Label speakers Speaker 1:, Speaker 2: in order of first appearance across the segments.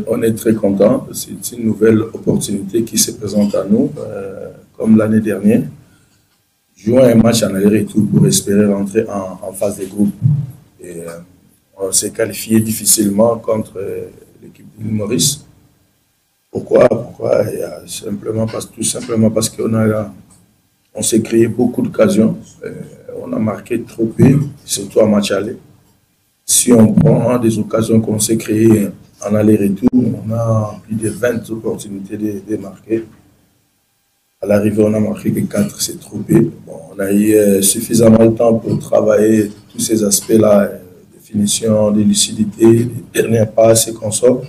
Speaker 1: on est très content. C'est une nouvelle opportunité qui se présente à nous, comme l'année dernière. Jouons un match en aller-retour pour espérer rentrer en phase de groupe. Et, on s'est qualifié difficilement contre l'équipe de l'île Maurice. Pourquoi? Tout simplement parce on s'est créé beaucoup d'occasions. On a marqué trop peu, surtout en match aller. Si on prend des occasions qu'on s'est créées en aller-retour, on a plus de 20 opportunités de marquer. À l'arrivée, on a marqué que 4, c'est trop peu. Bon, on a eu suffisamment de temps pour travailler tous ces aspects-là, de finition, de lucidité, les dernières passes et qu'on sort.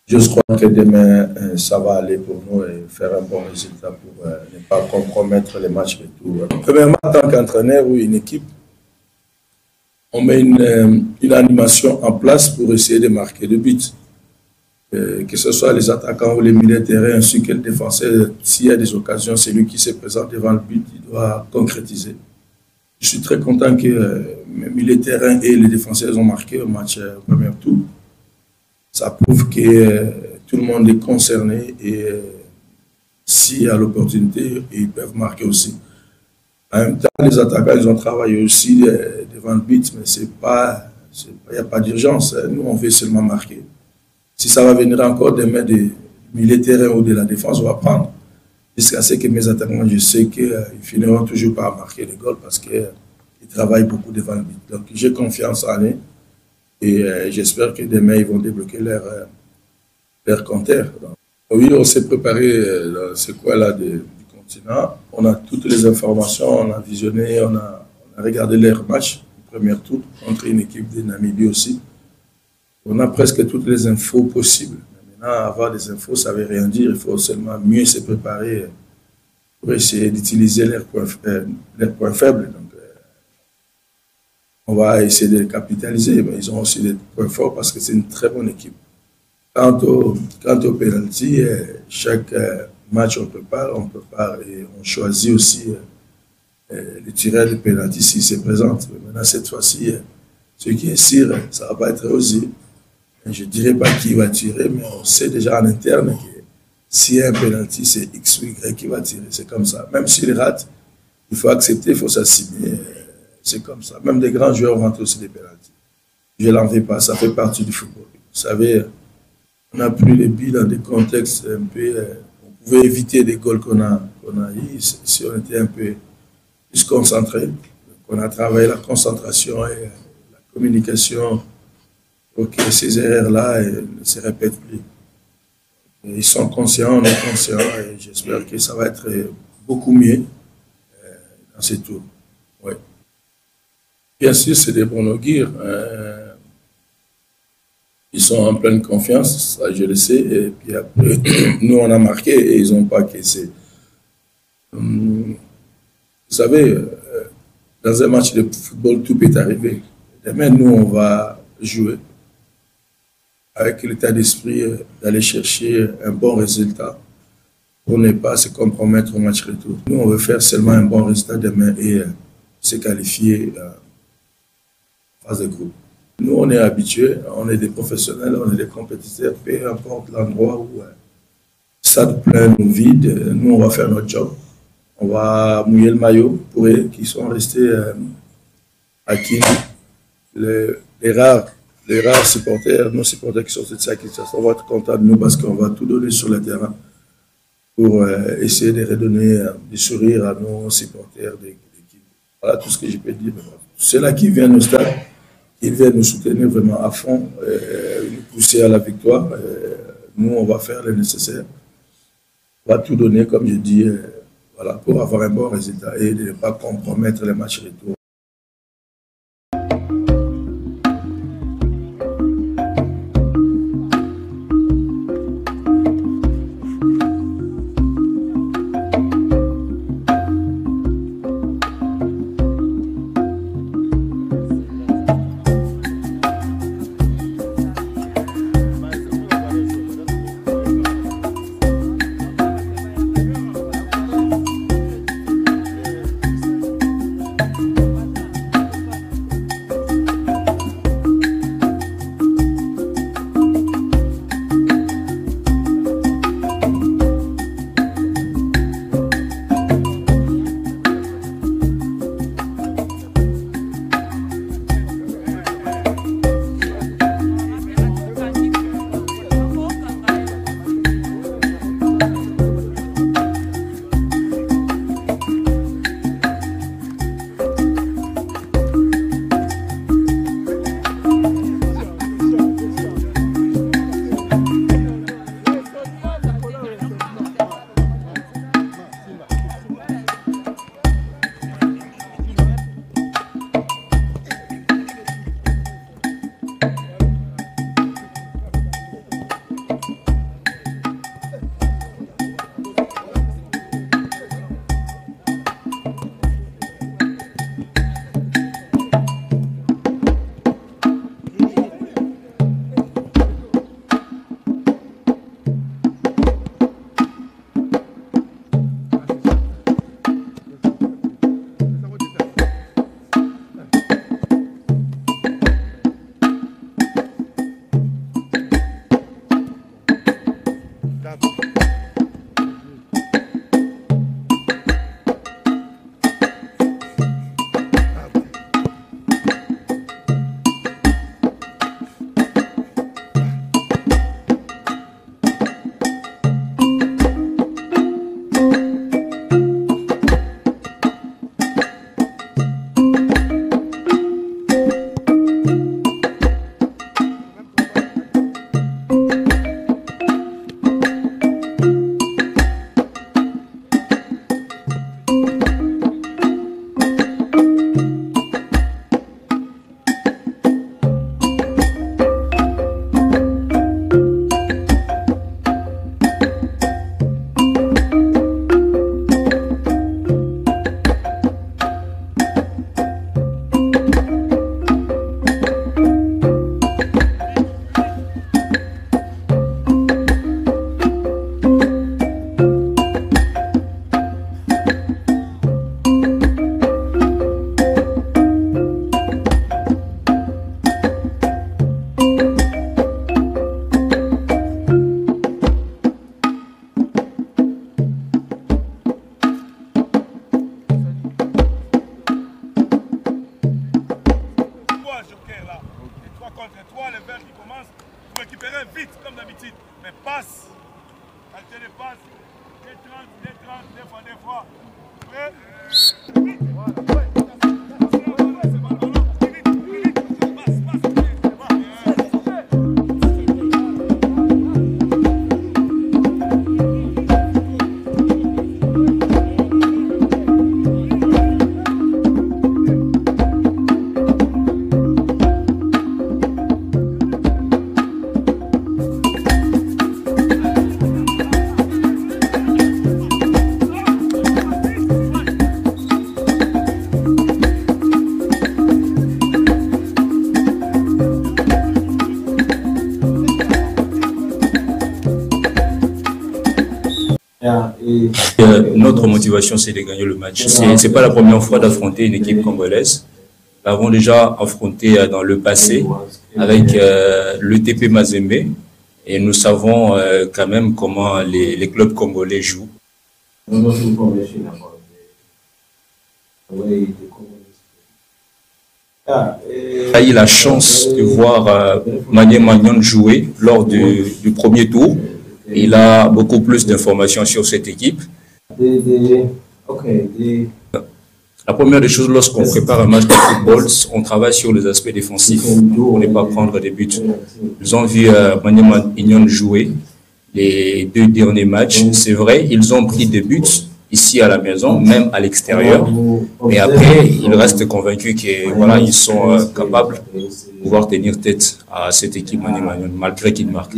Speaker 1: Je crois que demain, ça va aller pour nous et faire un bon résultat pour ne pas compromettre les matchs retour. Premièrement, en tant qu'entraîneur ou une équipe, on met une animation en place pour essayer de marquer le but. Que ce soit les attaquants ou les milieux de terrain, ainsi que le défenseur, s'il y a des occasions, c'est lui qui se présente devant le but, il doit concrétiser. Je suis très content que les milieux de terrain et les défenseurs ont marqué au match au premier tour. Ça prouve que tout le monde est concerné et s'il y a l'opportunité, ils peuvent marquer aussi. En même temps, les attaquants, ils ont travaillé aussi devant le but, mais il n'y a pas d'urgence. Nous, on veut seulement marquer. Si ça va venir encore demain des milieux de terrain ou de la défense, on va prendre. Jusqu'à ce que mes attaquants, je sais qu'ils finiront toujours par marquer les goals parce qu'ils travaillent beaucoup devant le but. Donc, j'ai confiance en eux et j'espère que demain, ils vont débloquer leur compteur. Oui, on s'est préparé dans ce coin-là du continent. On a toutes les informations, on a visionné, on a regardé leur match, le premier tour, contre une équipe de Namibie aussi. On a presque toutes les infos possibles. Maintenant, avoir des infos, ça ne veut rien dire. Il faut seulement mieux se préparer pour essayer d'utiliser leurs points faibles. Donc, on va essayer de les capitaliser. Mais ils ont aussi des points forts parce que c'est une très bonne équipe. Quant au penalty, chaque match, on prépare et on choisit aussi le tireur de penalty s'il se présente. Maintenant, cette fois-ci, celui qui est sûr, ça ne va pas être osé. Je ne dirais pas qui va tirer, mais on sait déjà en interne que s'il y a un penalty, c'est X ou Y qui va tirer. C'est comme ça. Même s'il rate, il faut accepter, il faut s'assumer. C'est comme ça. Même des grands joueurs rentrent aussi des penalties. Je ne l'en veux pas, ça fait partie du football. Vous savez, on a pris les billes dans des contextes un peu... on pouvait éviter des goals qu'on a eu si on était un peu plus concentré. On a travaillé la concentration et la communication pour que ces erreurs-là ne se répètent plus. Et ils sont conscients, on est conscients et j'espère que ça va être beaucoup mieux dans ces tours. Ouais. Bien sûr, c'est des bons augures. Ils sont en pleine confiance, ça je le sais. Et puis après, nous on a marqué et ils n'ont pas caissé. Vous savez, dans un match de football, tout peut arriver. Demain, nous, on va jouer avec l'état d'esprit d'aller chercher un bon résultat pour ne pas se compromettre au match retour. Nous, on veut faire seulement un bon résultat demain et se qualifier en phase de groupe. Nous, on est habitués, on est des professionnels, on est des compétiteurs, peu importe l'endroit où ça plein ou vide, nous, on va faire notre job. On va mouiller le maillot pour eux qui sont restés acquis. Les rares supporters, nos supporters qui sont de ça, on va être contents de nous parce qu'on va tout donner sur le terrain pour essayer de redonner du sourire à nos supporters de l'équipe. Voilà tout ce que je peux dire. Ceux-là qui viennent au stade, qui viennent nous soutenir vraiment à fond, nous pousser à la victoire. Nous, on va faire le nécessaire. On va tout donner, comme je dis, voilà, pour avoir un bon résultat et de ne pas compromettre les matchs retour.
Speaker 2: récupérer vite, comme d'habitude. Mais passe. Alternez passe. Des 30, des fois. Prêt? Voilà.
Speaker 3: Notre motivation, c'est de gagner le match. Ce n'est pas la première fois d'affronter une équipe congolaise. Nous l'avons déjà affronté dans le passé avec le TP Mazembe et nous savons quand même comment les clubs congolais jouent. J'ai eu la chance de voir Mané Magnon jouer lors du premier tour. Il a beaucoup plus d'informations sur cette équipe. La première des choses, lorsqu'on prépare un match de football, on travaille sur les aspects défensifs pour ne pas prendre des buts. Ils ont vu Mané Magnon jouer les 2 derniers matchs. C'est vrai, ils ont pris des buts ici à la maison, même à l'extérieur. Mais après, ils restent convaincus qu'ils voilà, ils sont capables de pouvoir tenir tête à cette équipe Mané Magnon, malgré qu'ils marquent.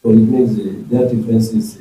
Speaker 4: So it means their differences